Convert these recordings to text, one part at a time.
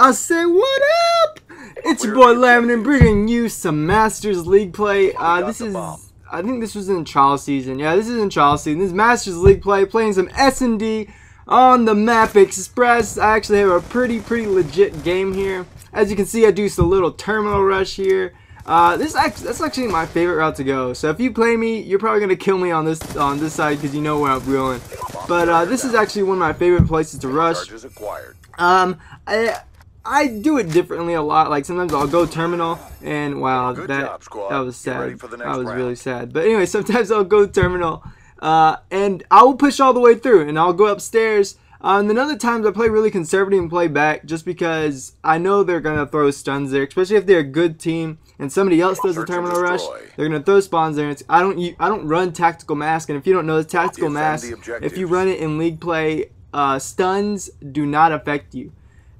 I say what up? It's your boy Laminin bringing you some Masters League play. I think this was in trial season. Yeah, this is in trial season. This is Masters League play, playing some SnD on the map Express. I actually have a pretty legit game here. As you can see, I do a little terminal rush here. That's actually my favorite route to go. So if you play me, you're probably gonna kill me on this side because you know where I'm going. But this is actually one of my favorite places to rush. I do it differently a lot. Like sometimes I'll go terminal, and wow, that was sad. That was really sad. But anyway, sometimes I'll go terminal, and I will push all the way through, and I'll go upstairs. And then other times I play really conservative and play back, just because I know they're gonna throw stuns there, especially if they're a good team and somebody else does a terminal rush. They're gonna throw spawns there. And I don't run tactical mask, and if you don't know, the tactical mask, if you run it in league play, stuns do not affect you.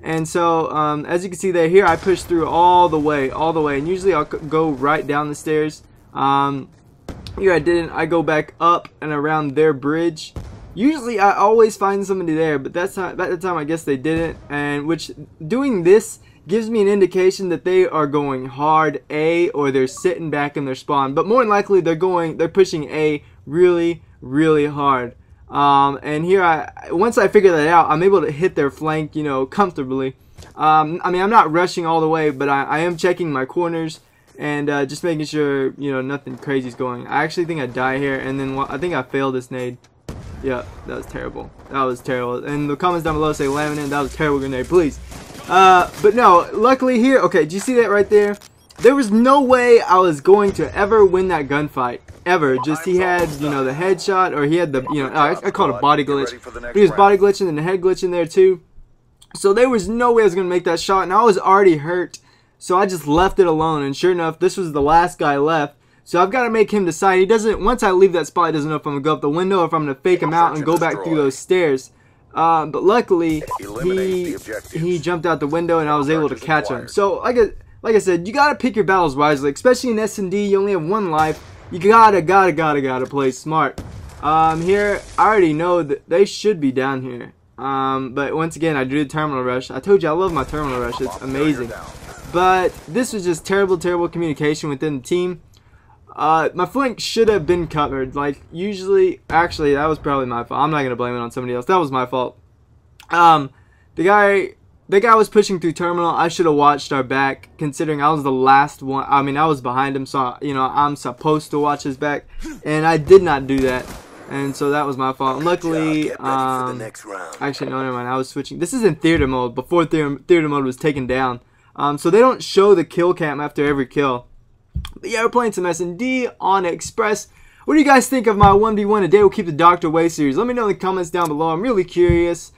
And so, as you can see there, here I push through all the way, and usually I'll go right down the stairs. Here I didn't. I go back up and around their bridge. Usually I always find somebody there, but at the time I guess they didn't. And which doing this gives me an indication that they are going hard A, or they're sitting back in their spawn. But more than likely they're pushing A really hard. And here once I figure that out, I'm able to hit their flank, you know, comfortably. I mean, I'm not rushing all the way, but I am checking my corners and just making sure, you know, nothing crazy is going. I actually think I die here, and then I think I failed this nade. Yeah, that was terrible. That was terrible. And the comments down below say, Laminin, that was a terrible grenade, please. But no, luckily here, okay, do you see that right there? There was no way I was going to ever win that gunfight. Ever. Just he had, you know, the headshot, or he had the, you know, I call it a body glitch. But he was body glitching and the head glitching there too. So there was no way I was going to make that shot, and I was already hurt. So I just left it alone, and sure enough, this was the last guy left. So I've got to make him decide. He doesn't, once I leave that spot, he doesn't know if I'm going to go up the window or if I'm going to fake him out and go back through those stairs. But luckily, he jumped out the window and I was able to catch him. So like I said, you gotta pick your battles wisely, especially in SnD. You only have one life. You gotta play smart. Here I already know that they should be down here. But once again, I do the terminal rush. I told you I love my terminal rush. It's amazing. But this was just terrible communication within the team. My flank should have been covered. Like usually, actually, that was probably my fault. I'm not gonna blame it on somebody else. That was my fault. The guy was pushing through terminal. I should have watched our back, considering I was the last one. I mean, I was behind him, so you know I'm supposed to watch his back, and I did not do that, and so that was my fault. And luckily, actually no, never mind. I was switching. This is in theater mode before theater mode was taken down, so they don't show the kill cam after every kill. But yeah, we're playing some SnD on Express. What do you guys think of my 1v1 a day will keep the doctor away series? Let me know in the comments down below. I'm really curious.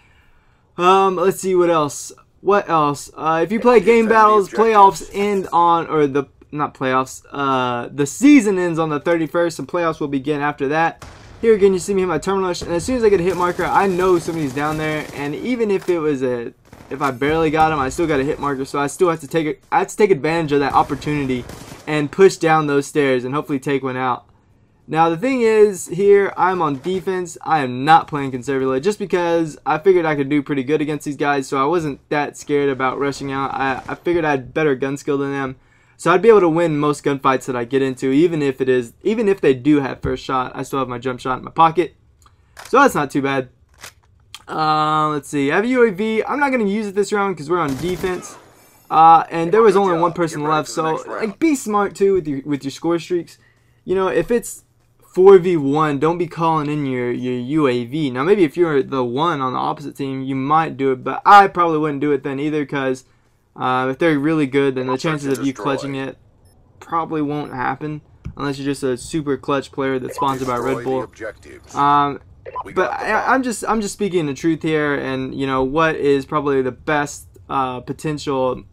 Let's see what else. What else? If you play game battles, playoffs end on, or not playoffs, the season ends on the 31st, and playoffs will begin after that. Here again, you see me hit my terminal rush, and as soon as I get a hit marker, I know somebody's down there, and even if it was if I barely got him, I still got a hit marker, so I still have to take advantage of that opportunity and push down those stairs and hopefully take one out. Now the thing is, here I'm on defense. I am not playing conservatively just because I figured I could do pretty good against these guys, so I wasn't that scared about rushing out. I figured I had better gun skill than them, so I'd be able to win most gunfights that I get into, even if they do have first shot. I still have my jump shot in my pocket, so that's not too bad. Let's see. I have a UAV. I'm not going to use it this round because we're on defense. And there was only one person left, so like be smart too with your score streaks. You know, if it's 4v1, don't be calling in your UAV. Now maybe if you're the one on the opposite team, you might do it, but I probably wouldn't do it then either, because if they're really good, then the chances of you clutching it probably won't happen unless you're just a super clutch player that's sponsored by Red Bull. But I'm just speaking the truth here, and you know what is probably the best potential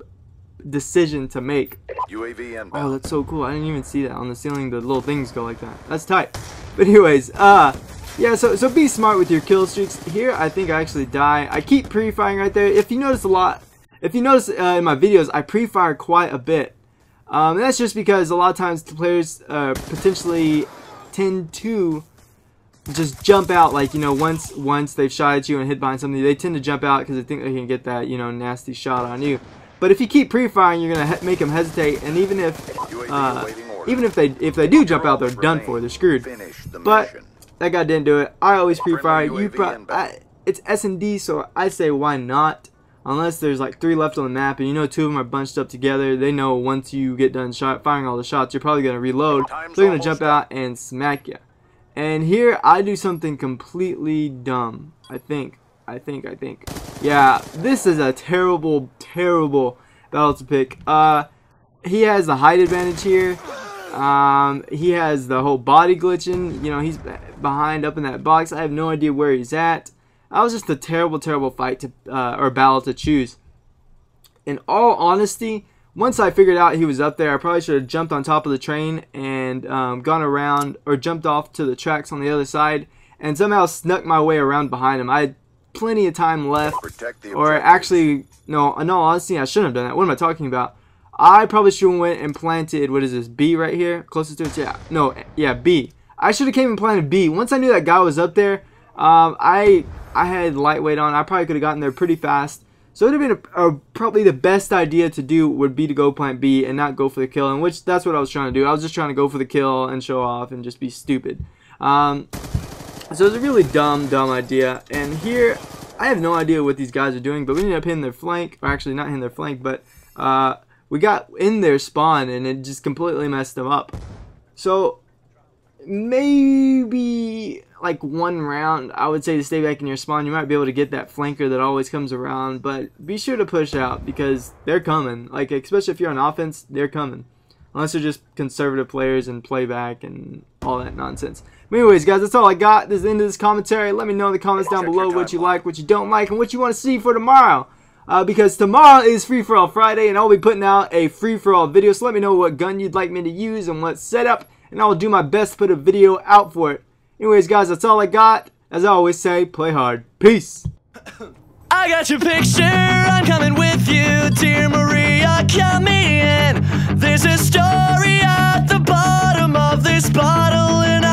decision to make. UAV inbound. Oh, that's so cool. I didn't even see that on the ceiling. The little things go like that. That's tight. But anyways, yeah, so be smart with your kill streaks. Here I think I actually die. I keep pre-firing right there. If you notice in my videos, I pre-fire quite a bit. And that's just because a lot of times the players potentially tend to just jump out, like, you know, once they've shot at you and hit behind something, they tend to jump out because they think they can get that, you know, nasty shot on you. But if you keep pre-firing, you're gonna make them hesitate, and even if they do jump out, they're done for. They're screwed. But that guy didn't do it. I always pre-fire. It's SnD, so I say why not? Unless there's like 3 left on the map, and you know 2 of them are bunched up together. They know once you get done firing all the shots, you're probably gonna reload. So they're gonna jump out and smack you. And here I do something completely dumb. I think. Yeah, this is a terrible battle to pick. He has the height advantage here. He has the whole body glitching. You know, he's behind up in that box. I have no idea where he's at. That was just a terrible fight to or battle to choose. In all honesty, once I figured out he was up there, I probably should have jumped on top of the train and gone around, or jumped off to the tracks on the other side and somehow snuck my way around behind him. I had plenty of time left, or actually, no, in all honesty, I shouldn't have done that. What am I talking about? I probably should have went and planted, what is this, B right here? Closest to it, yeah. No, yeah, B. I should have came and planted B. Once I knew that guy was up there, I had lightweight on. I probably could have gotten there pretty fast. So it would have been probably the best idea to do would be to go plant B and not go for the kill, and which that's what I was trying to do. I was just trying to go for the kill and show off and just be stupid. So it was a really dumb idea. And here, I have no idea what these guys are doing, but we ended up hitting their flank, or actually not hitting their flank, but we got in their spawn and it just completely messed them up. So maybe like 1 round, I would say, to stay back in your spawn. You might be able to get that flanker that always comes around, but be sure to push out because they're coming. Like, especially if you're on offense, they're coming. Unless they're just conservative players and playback and all that nonsense. But anyways, guys, that's all I got. This is the end of this commentary. Let me know in the comments down below what you like, what you don't like, and what you want to see for tomorrow. Because tomorrow is Free-For-All Friday, and I'll be putting out a free-for-all video. So let me know what gun you'd like me to use and what setup, and I will do my best to put a video out for it. Anyways, guys, that's all I got. As I always say, play hard. Peace. I got your picture, I'm coming with you, dear Maria, count me in. There's a story at the bottom of this bottle, and